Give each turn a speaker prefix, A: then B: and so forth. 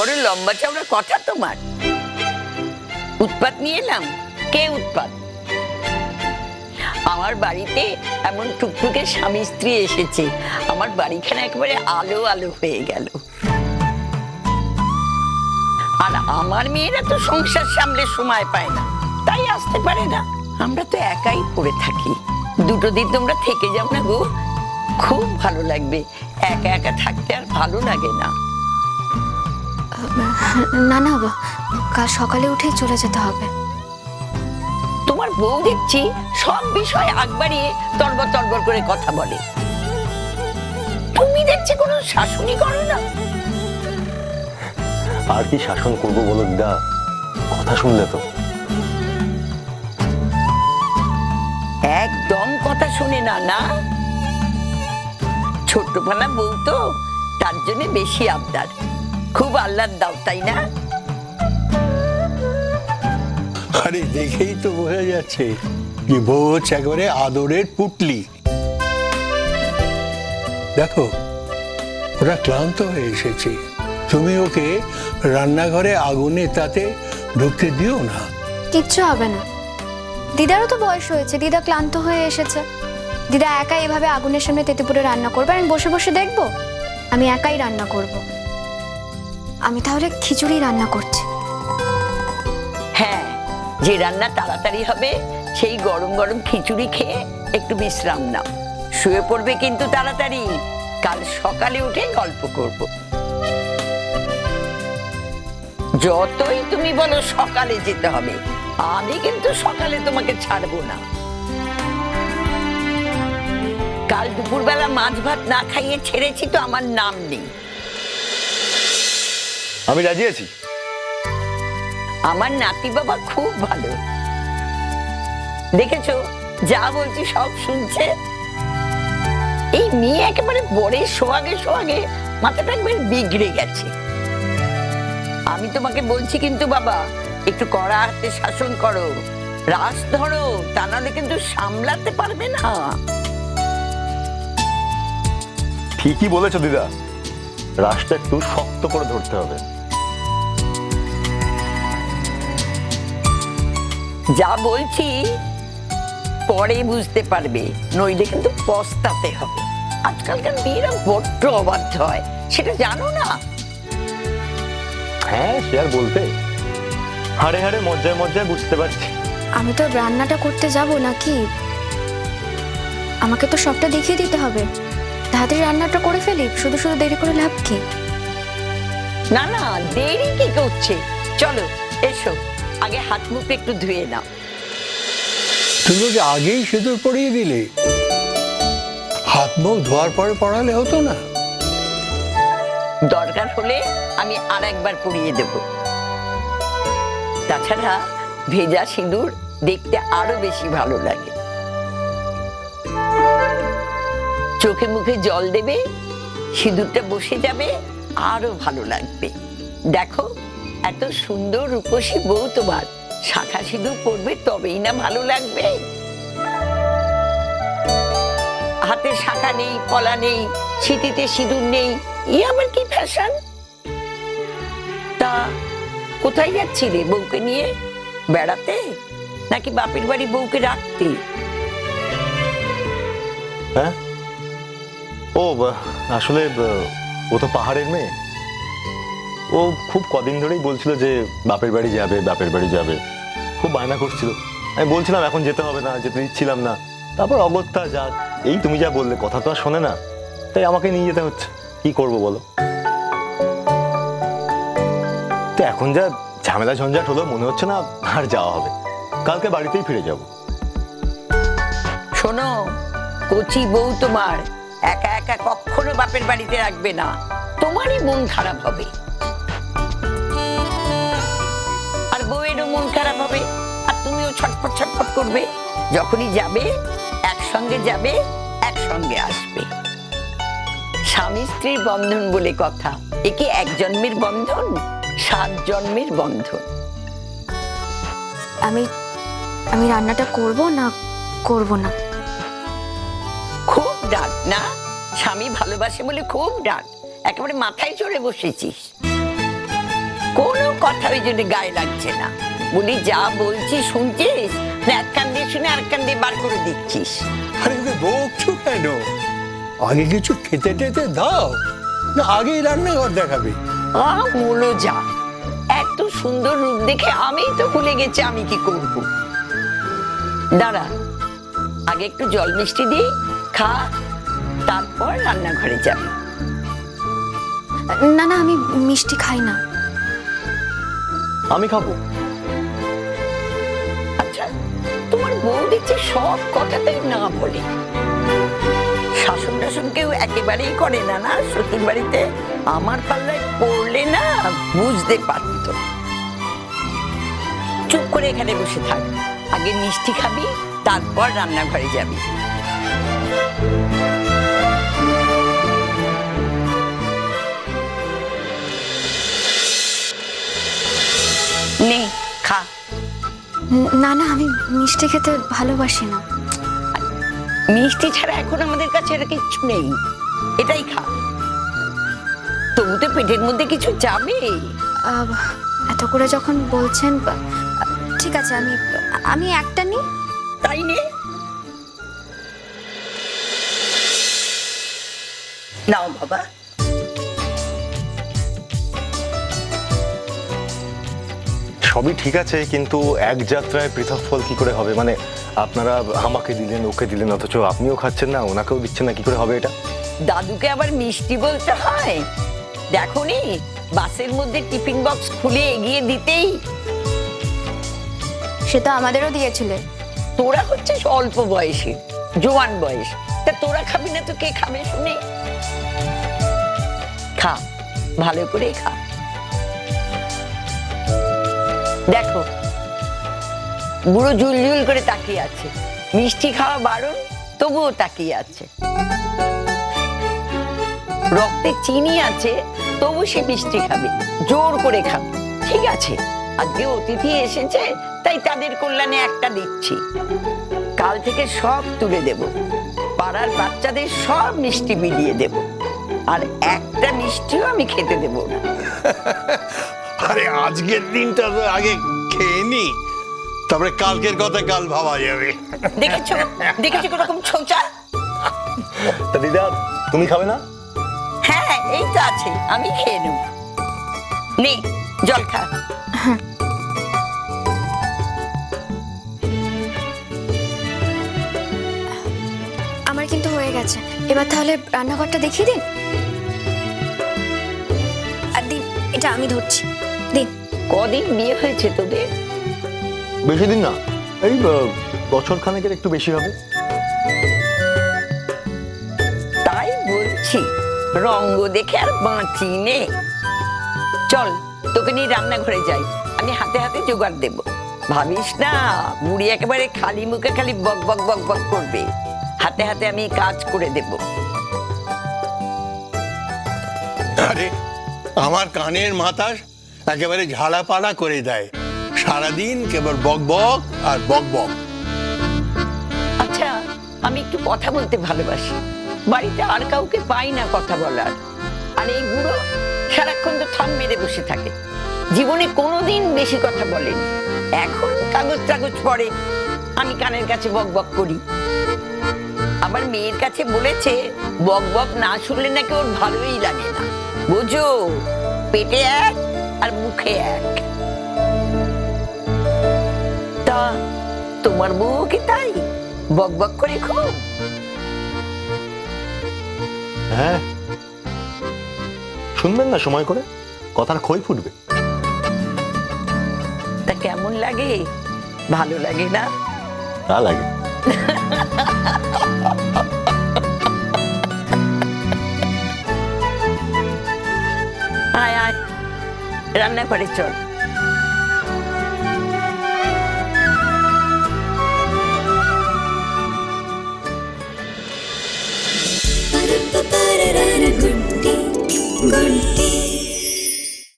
A: বড় লম্বা চওড়া কথা তোমার। উৎপাত নিয়ে এলাম? কে উৎপাত? আমার বাড়িতে এমন টুকটুকে স্বামী স্ত্রী এসেছে, আমার বাড়িখানে একেবারে আলো আলো হয়ে গেল। আর আমার মেয়েরা তো সংসার সামলে সময় পায় না, তাই আসতে পারে না। আমরা তো একাই পড়ে থাকি। দুটো দিন তোমরা থেকে যাও না গো, খুব ভালো লাগবে। একা একা থাকতে আর ভালো লাগে না।
B: না না, কাল সকালে উঠেই চলে যেতে হবে।
A: তোমার বউ দেখছি সব বিষয় আগ বাড়িয়ে তরবর তরবর করে কথা বলে। তুমি দেখছি কোনো শাসনই করো না।
C: আর কি শাসন করবো বলো দিদা, কথা শুনলে তো।
A: একদম কথা শুনে না। না, ছোট্টখানা বউ তো, তার জন্য বেশি আবদার। খুব আহ্লাদ দাও, তাই না?
D: আরে দেখেই তো বোঝা যাচ্ছে যে বউ হচ্ছে একেবারে আদরের পুটলি। দেখো, ওরা ক্লান্ত হয়ে এসেছে, তুমি ওকে রান্নাঘরে আগুনে তাতে ঢুকতে দিও না।
B: কিচ্ছু হবে না, দিদারও তো বয়স হয়েছে, দিদা ক্লান্ত হয়ে এসেছে। দিদা একা এভাবে আগুনের সামনে তেতুপুরে রান্না করবে, আমি বসে বসে দেখবো? আমি একাই রান্না করব। আমি তাহলে খিচুড়ি রান্না করছি।
A: হ্যাঁ, যে রান্না তাড়াতাড়ি হবে সেই গরম গরম খিচুড়ি খেয়ে একটু বিশ্রাম নাও। শুয়ে পড়বে কিন্তু তাড়াতাড়ি, কাল সকালে উঠে গল্প করব। যতই তুমি বলো সকালে যেতে হবে, আমি কিন্তু সকালে তোমাকে ছাড়বো না। কাল দুপুরবেলা মাছ ভাত না খাইয়ে ছেড়েছি তো আমার নাম নেই।
C: আমি রাজি আছি।
A: আমার নাতি বাবা খুব ভালো, দেখেছো যা বলছি সব শুনছে। এই মেয়ে একেবারে বরের সোহাগে সোহাগে মাথাটা একবার বিগড়ে গেছে। আমি তোমাকে বলছি কিন্তু বাবা, একটু কড়া হাতে শাসন করো, রাস ধরো, তা নাহলে কিন্তু সামলাতে পারবে না।
C: ঠিকই বলেছো দিদা, রাসটা একটু শক্ত করে ধরতে হবে।
A: যা বলছি পরে বুঝতে পারবে, নইলে কিন্তু পস্তাতে হবে। আজকালকার মেয়েরা বড্ড অবাধ্য হয়, সেটা জানো না?
C: হ্যাঁ, সে আর বলতে, হাড়ে হাড়ে মজ্জায় মজ্জায় বুঝতে পারছি।
B: আমি তো রান্নাটা করতে যাব নাকি? আমাকে তো সবটা দেখিয়ে দিতে হবে। তাড়াতাড়ি রান্নাটা করে ফেলি, শুধু শুধু দেরি করে লাভ কি?
A: না না, দেরি কি করছে? চলো এসো, আগে হাত মুখ একটু ধুয়ে নাও।
D: তুমি ওকে আগেই সিঁদুর পরিয়ে দিলে, হাত মুখ ধোয়ার পরে পড়ালে হতো না?
A: দরকার হলে আমি আর একবার পরিয়ে দেব। তাছাড়া ভেজা সিঁদুর দেখতে আরো বেশি ভালো লাগে। চোখে মুখে জল দেবে, সিঁদুরটা বসে যাবে, আরো ভালো লাগবে। দেখো, এত সুন্দর রূপসী বউ তোমার, শাখা সিঁদুর পরবে তবেই না ভালো লাগবে। হাতে শাখা নেই, পলা নেই, সিঁথিতে সিঁদুর নেই, আমার কি ফ্যাশন? তা কোথায় যাচ্ছিলে বউকে নিয়ে? বেড়াতে নাকি বাপের বাড়ি বউকে রাখতে?
C: হ্যাঁ, ও আসলে ও তো পাহাড়ের মেয়ে। ও খুব কদিন ধরেই বলছিল যে বাপের বাড়ি যাবে, বাপের বাড়ি যাবে, খুব বায়না করছিল। আমি বলছিলাম এখন যেতে হবে না, যেতে দিচ্ছিলাম না। তারপর অগত্যা যাক, এই তুমি যা বললে, কথা তো আর শোনে না, তাই আমাকে নিয়ে যেতে হচ্ছে। কি করব বলো? তো এখন যা ঝামেলা ঝঞ্ঝাট হলো, মনে হচ্ছে না আর যাওয়া হবে। কালকে বাড়িতেই ফিরে যাব।
A: শোনো, কচি বউ তোমার, একা একা কখনো বাপের বাড়িতে রাখবে না, তোমারই মন খারাপ হবে। আর বউয়েরও মন খারাপ হবে, আর তুমিও ছটফট ছটফট করবে। যখনই যাবে একসঙ্গে যাবে, একসঙ্গে আসবে। স্বামী স্ত্রীর বন্ধন বলে কথা, এ কি এক জন্মের বন্ধন? 7 জন্মের বন্ধন।
B: আমি রান্নাটা করব না করব না?
A: খুব ডাক না, স্বামী ভালোবাসে বলে খুব ডাক, একেবারে মাথায় চড়ে বসেছিস। কথা ওই জন্য গায়ে লাগছে না। বলি যা বলছি শুনছিস না, এক কান দিয়ে শুনে আর কান দিয়ে বার করে দিচ্ছিস?
D: আরে ওকে বকছো কেন? আগে কিছু খেতে টেতে দাও, না আগেই রান্নাঘর দেখাবে?
A: মুলো যা, এত সুন্দর রূপ দেখে আমি তো ভুলে গেছি আমি কি করব। দাঁড়া, আগে একটু জল মিষ্টি দিই, খা, তারপর রান্নাঘরে যাবে।
B: না না, আমি মিষ্টি খাই না।
C: আমি খাবো।
A: আচ্ছা, তোমার বউ দেখছি সব কথাতেই না বলে। শাসন টাসন কেউ একেবারেই করে না, না শ্বশুর বাড়িতে? আমার পাল্লায় পড়লে না বুঝতে পারত। চুপ করে এখানে বসে থাক, আগে মিষ্টি খাবি, তারপর রান্নাঘরে যাবি। নে খা।
B: না না, আমি মিষ্টি খেতে ভালোবাসি না।
A: মিষ্টি ছাড়া এখন আমাদের কাছে আর কিচ্ছু নেই, এটাই খা। তবু তো পেটের মধ্যে কিছু যাবে।
B: এত করে যখন বলছেন, ঠিক আছে, আমি একটা নিই।
A: তাই নে, নাও বাবা।
C: সবই ঠিক আছে, কিন্তু এক যাত্রায় পৃথক ফল কি করে হবে? মানে আপনারা আমাকে দিলেন, ওকে দিলেন, অথচ আপনিও খাচ্ছেন না, ওনাকেও দিচ্ছেন না, কি করে হবে এটা?
A: দাদুকে আবার মিষ্টি বলতে হয়? দেখোনি বাসের মধ্যে টিফিন বক্স খুলে এগিয়ে দিতেই।
B: সে তো আমাদেরও দিয়েছিলে।
A: তোরা হচ্ছিস অল্প বয়সে, জোয়ান বয়স, তা তোরা খাবি না তো কে খাবে শুনে? খা, ভালো করে খা। দেখো বুড়ো ঝুলঝুল করে তাকিয়ে আছে, মিষ্টি খাওয়া বারণ, তবুও তাকিয়ে আছে। রক্তে চিনি আছে, তবু সে মিষ্টি খাবে, জোর করে খাবে। ঠিক আছে, আজকে অতিথি এসেছে তাই তাদের কল্যাণে একটা দিচ্ছি, কাল থেকে সব তুলে দেব, পাড়ার বাচ্চাদের সব মিষ্টি বিলিয়ে দেব, আর একটা মিষ্টিও আমি খেতে দেব না।
D: আরে আজকের দিনটা তো আগে খেয়ে নি, তারপরে কালকের কথা কাল ভাবা যাবে।
A: দেখেছো দেখেছো কিরকম ছোচা?
C: তা দিদা, তুমি খাবে না?
A: হ্যাঁ, এই তো আছে, আমি খেয়ে নেব। নে জল খা।
B: আমার কিন্তু হয়ে গেছে, এবার তাহলে রান্নাঘরটা দেখিয়ে দিন। আর দিন, এটা আমি ধরছি, দিন।
A: কদিন বিয়ে হয়েছে তোদের?
C: বেশি দিন না, এই বছর খানেকের একটু বেশি হবে।
A: তাই বলছি, রঙ্গ দেখে আর বাঁচি নে। চল তোকে নিয়ে রান্নাঘরে যাই, আমি হাতে হাতে জোগাড় দেব। ভাবিস না বুড়ি একেবারে খালি মুখে খালি বক বক বক বক করবে, হাতে হাতে আমি কাজ করে দেব।
D: আরে আমার কানের মাথা একেবারে ঝাড়াপাড়া করে দেয়, সারাদিন কেবল বক বক আর বক বক।
A: আচ্ছা, আমি একটু কথা বলতে ভালোবাসি, বাড়িতে আর কাউকে পাই না কথা বলার। আর এই বুড়ো সারাক্ষণ তো থম মেরে বসে থাকে, জীবনে কোনোদিন বেশি কথা বলেনি। এখন কাগজ টাগজ পড়ে, আমি কানের কাছে বক বক করি। আবার মেয়ের কাছে বলেছে বক বক না শুনলে নাকি ওর ভালোই লাগে না। বুঝো, পেটে এক আর মুখে এক। তা তোমার বউ কি তাই বক বক করে খুব?
C: হ্যাঁ, শুনবেন না সময় করে, কথার খই ফুটবে।
A: তা কেমন লাগে? ভালো লাগে না?
C: তা লাগে।
A: আয় আয়, রান্না করে চল।